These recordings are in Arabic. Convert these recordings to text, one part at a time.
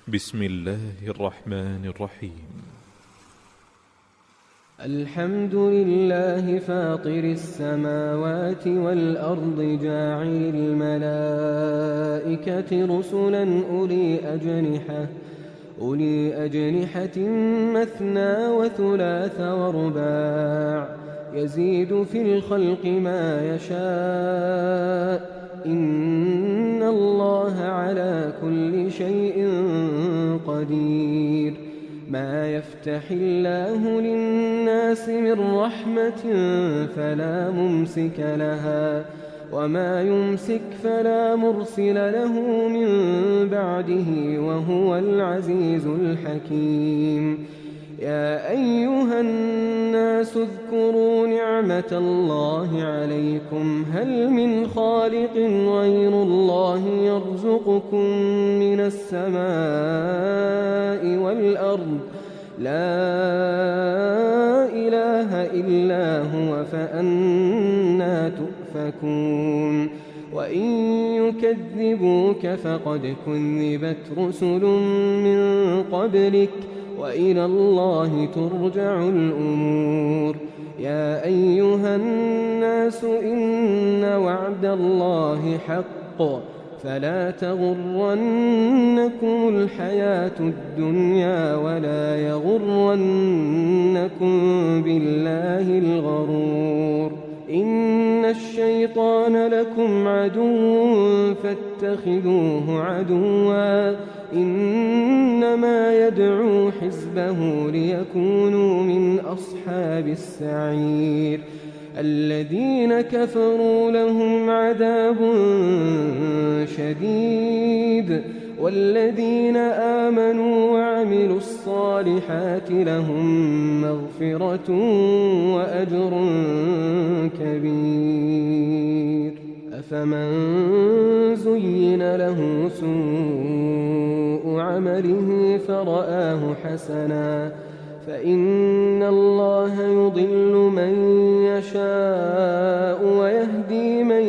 بسم الله الرحمن الرحيم. الحمد لله فاطر السماوات والأرض جاعل الملائكة رسلا أولي أجنحة مثنى وثلاث ورباع يزيد في الخلق ما يشاء إن الله على كل شيء قدير. ما يفتح الله للناس من رحمة فلا ممسك لها وما يمسك فلا مرسل له من بعده وهو العزيز الحكيم. يا أيها الناس اذكروا نعمة الله عليكم هل من خالق غير الله يرزقكم من السماء والأرض لا إله إلا هو فأنى تؤفكون. وإن يكذبوك فقد كذبت رسل من قبلك وإلى الله ترجع الأمور. يا أيها الناس إن وعد الله حق فلا تغرنكم الحياة الدنيا ولا يغرنكم بالله الغرور. إن الشيطان لكم عدو فاتخذوه عدوا إنما يدعو حزبه ليكونوا من أصحاب السعير. الذين كفروا لهم عذاب شديد والذين آمنوا وعملوا الصالحات لهم مغفرة وأجر كبير. أفمن زين له سوء عمله فرآه حسنا فإن الله يضل من يشاء ويهدي من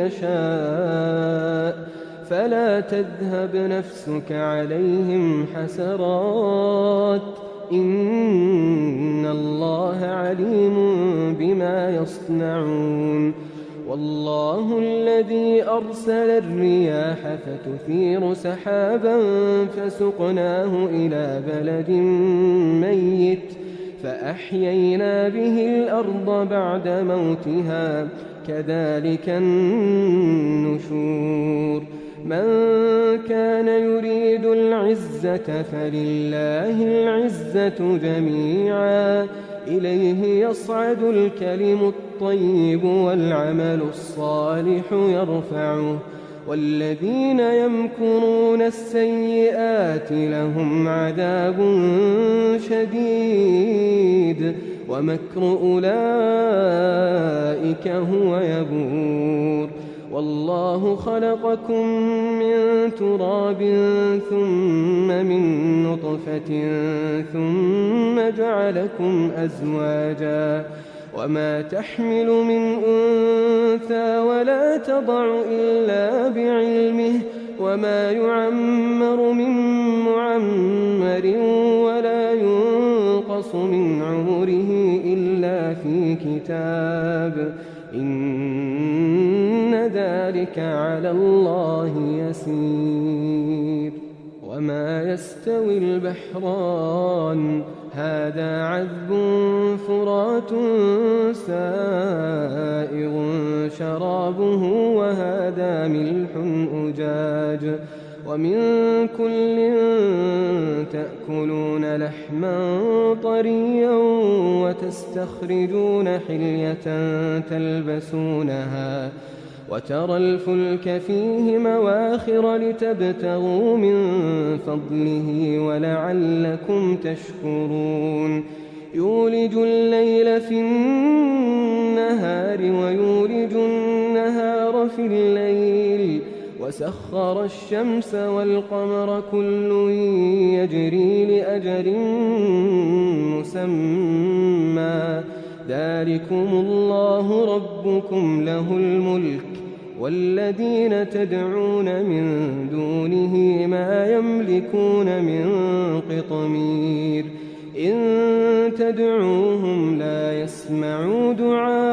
يشاء فلا تذهب نفسك عليهم حسرات إن الله عليم بما يصنعون. والله الذي أرسل الرياح فتثير سحابا فسقناه إلى بلد ميت فأحيينا به الأرض بعد موتها كذلك النشور. من كان يريد العزة فلله العزة جميعا إليه يصعد الكلم الطيب والعمل الصالح يرفعه والذين يمكرون السيئات لهم عذاب شديد ومكر أولئك هو يبور. والله خلقكم من تراب ثم من نطفة ثم جعلكم أزواجا وما تحمل من أنثى ولا تضع إلا بعلمه وما يعمر من معمر ولا ينقص من عمره إلا في كتاب إن ذلك على الله يسير. وما يستوي البحران هذا عذب فرات سائغ شرابه وهذا ملح أجاج ومن كل تأكلون لحما طريا وتستخرجون حلية تلبسونها وترى الفلك فيه مواخر لتبتغوا من فضله ولعلكم تشكرون. يولج الليل في النهار ويولج النهار في الليل وسخر الشمس والقمر كل يجري لأجل مسمى ذلكم الله ربكم له الملك والذين تدعون من دونه ما يملكون من قطمير إن تدعوهم لا يسمعوا دعاءكم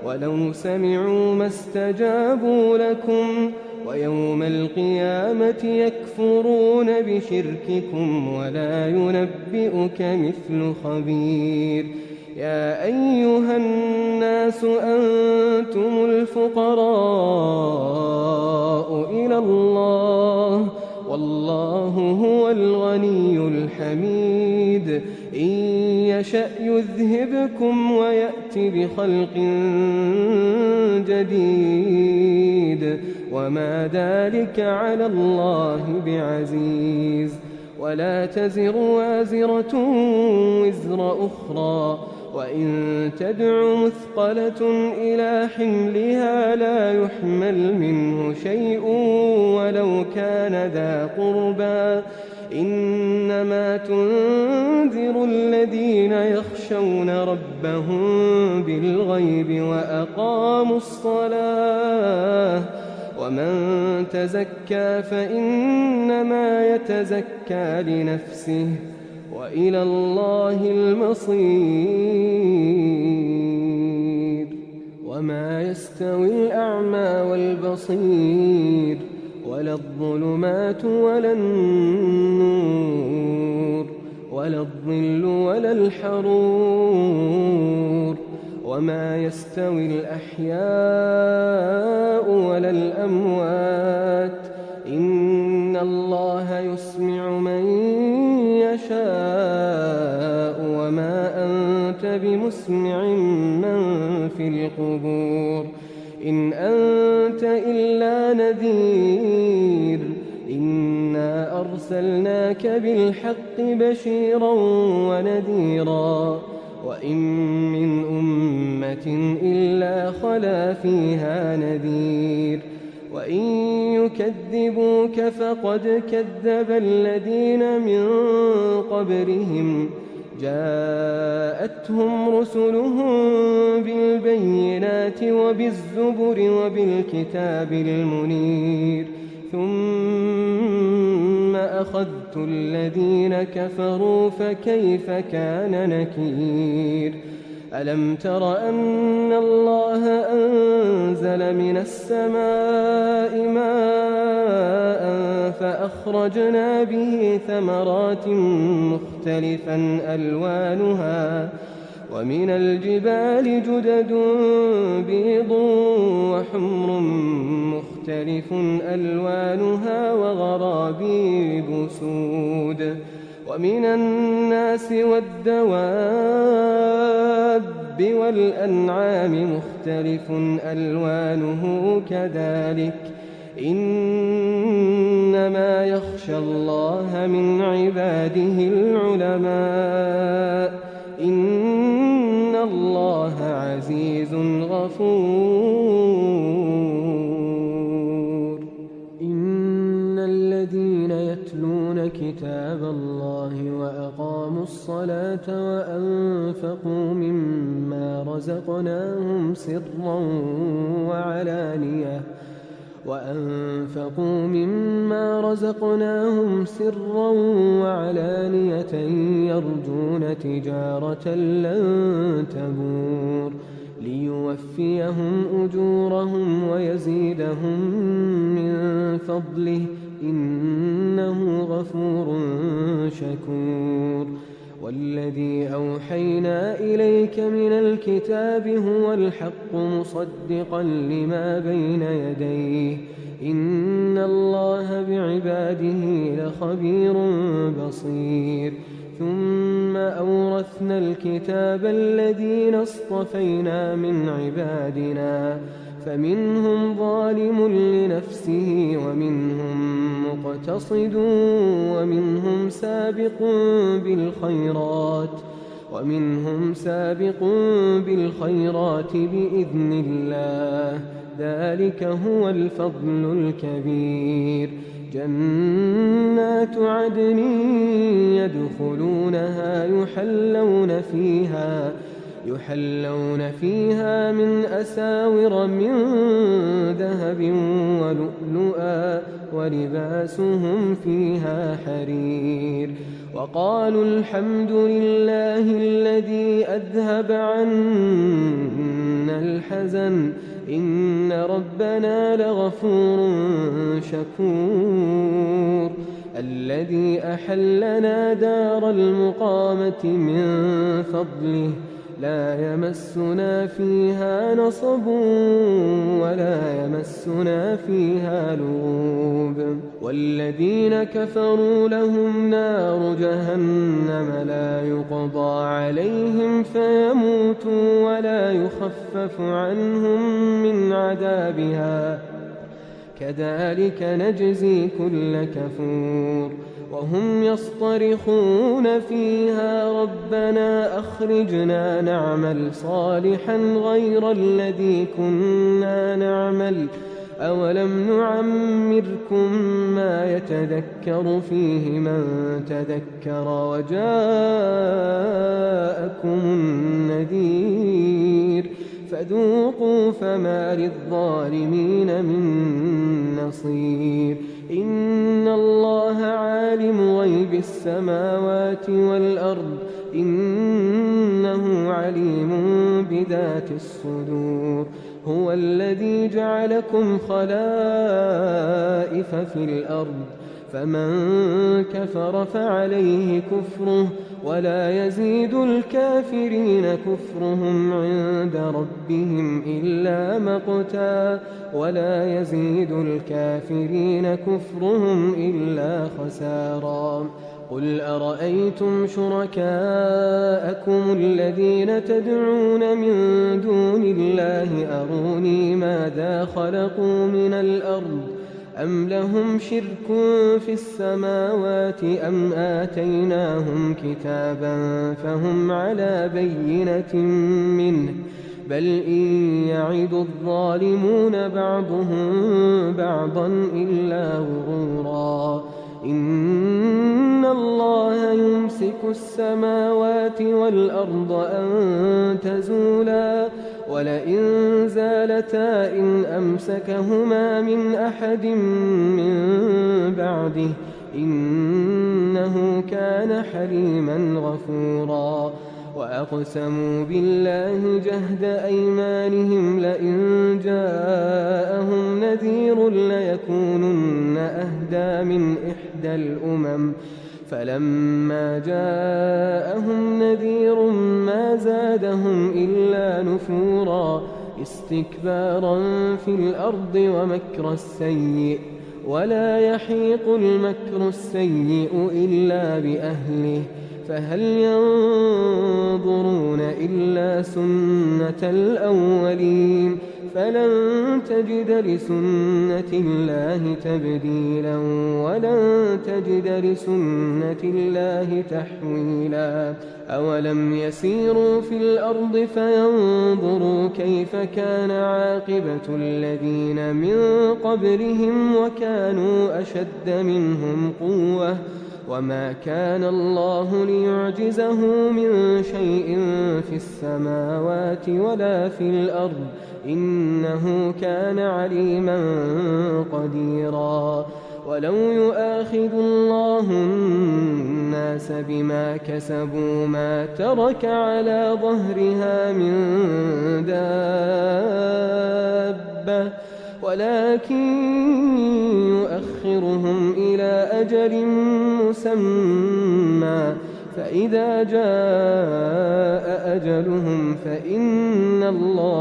ولو سمعوا ما استجابوا لكم ويوم القيامة يكفرون بشرككم ولا ينبئك مثل خبير يا أيها الناس أنتم الفقراء إلى الله والله هو الغني الحميد إن يشأ يذهبكم ويأت بخلق جديد وما ذلك على الله بعزيز ولا تزر وازرة وزر أخرى وإن تدع مثقلة إلى حملها لا يحمل منه شيء ولو كان ذا قربى إنما تنذر الذين يخشون ربهم بالغيب وأقاموا الصلاة ومن تزكى فإنما يتزكى لنفسه وإلى الله المصير وما يستوي الأعمى والبصير ولا الظلمات ولا النور ولا الظل ولا الحرور وما يستوي الأحياء ولا الأموات إن الله يسمع من يشاء وما أنت بمسمع من في القبور إن أنت إلا نذير إنا أرسلناك بالحق بشيرا ونذيرا وإن من أمة إلا خلا فيها نذير وإن يكذبوك فقد كذب الذين من قبلهم جاءتهم رسلهم بالبينات وبالزبر وبالكتاب المنير ثم أخذت الذين كفروا فكيف كان نكير ألم تر أن الله أنزل من السماء ماء فأخرجنا به ثمرات مختلفا ألوانها ومن الجبال جدد بيض وحمر مختلف ألوانها وغرابيب سود ومن الناس والدواب والأنعام مختلف ألوانه كذلك إنما يخشى الله من عباده العلماء إن الله عزيز غفور إن الذين يتلون كتاب الله وأقاموا الصلاة وأنفقوا مما رزقناهم سرا وعلانية يرجون تجارة لن تبور ليوفيهم أجورهم ويزيدهم من فضله إنه غفور شكور والذي أوحينا إليك من الكتاب هو الحق مصدقا لما بين يديه إن الله بعباده لخبير بصير ثم أورثنا الكتاب الذين اصطفينا من عبادنا فمنهم ظالم لنفسه ومنهم مقتصد ومنهم سابق بالخيرات بإذن الله ذلك هو الفضل الكبير جنات عدن يدخلونها يحلون فيها من أساور من ذهب ولؤلؤا ولباسهم فيها حرير وقالوا الحمد لله الذي أذهب عنا الحزن إن ربنا لغفور شكور الذي أحلنا دار المقامة من فضله لا يمسنا فيها نصب ولا يمسنا فيها لغوب والذين كفروا لهم نار جهنم لا يقضى عليهم فيموتوا ولا يخفف عنهم من عذابها كذلك نجزي كل كفور وهم يصطرخون فيها ربنا أخرجنا نعمل صالحا غير الذي كنا نعمل أولم نعمركم ما يتذكر فيه من تذكر وجاءكم النذير فذوقوا فما للظالمين من نصير إن الله عالم غيب السماوات والأرض إنه عليم بذات الصدور هو الذي جعلكم خلائف في الأرض فمن كفر فعليه كفره ولا يزيد الكافرين كفرهم عند ربهم إلا مقتا ولا يزيد الكافرين كفرهم إلا خسارا قل أرأيتم شركاءكم الذين تدعون من دون الله أروني ماذا خلقوا من الأرض أم لهم شرك في السماوات أم آتيناهم كتابا فهم على بينة منه بل إن يعد الظالمون بعضهم بعضا إلا غرورا إن الله يمسك السماوات والأرض أن تزولا ولئن زالتا إن أمسكهما من أحد من بعده إنه كان حليما غفورا وأقسموا بالله جهد أيمانهم لئن جاءهم نذير ليكونن أهدى من إحدى الأمم فلما جاءهم نذير ما زادهم إلا نفورا استكبارا في الأرض ومكر السيء ولا يحيق المكر السيء إلا بأهله فهل ينظرون إلا سنة الأولين فلن تجد لسنة الله تبديلا ولن تجد لسنة الله تحويلا أولم يسيروا في الأرض فينظروا كيف كان عاقبة الذين من قبلهم وكانوا أشد منهم قوة وما كان الله ليعجزه من شيء في السماوات ولا في الأرض إنه كان عليما قديرا ولو يؤاخذ الله الناس بما كسبوا ما ترك على ظهرها من دابة ولكن يؤخرهم إلى أجل مسمى فإذا جاء أجلهم فإن الله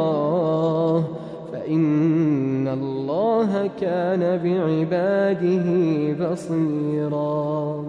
كان بعباده بصيرا.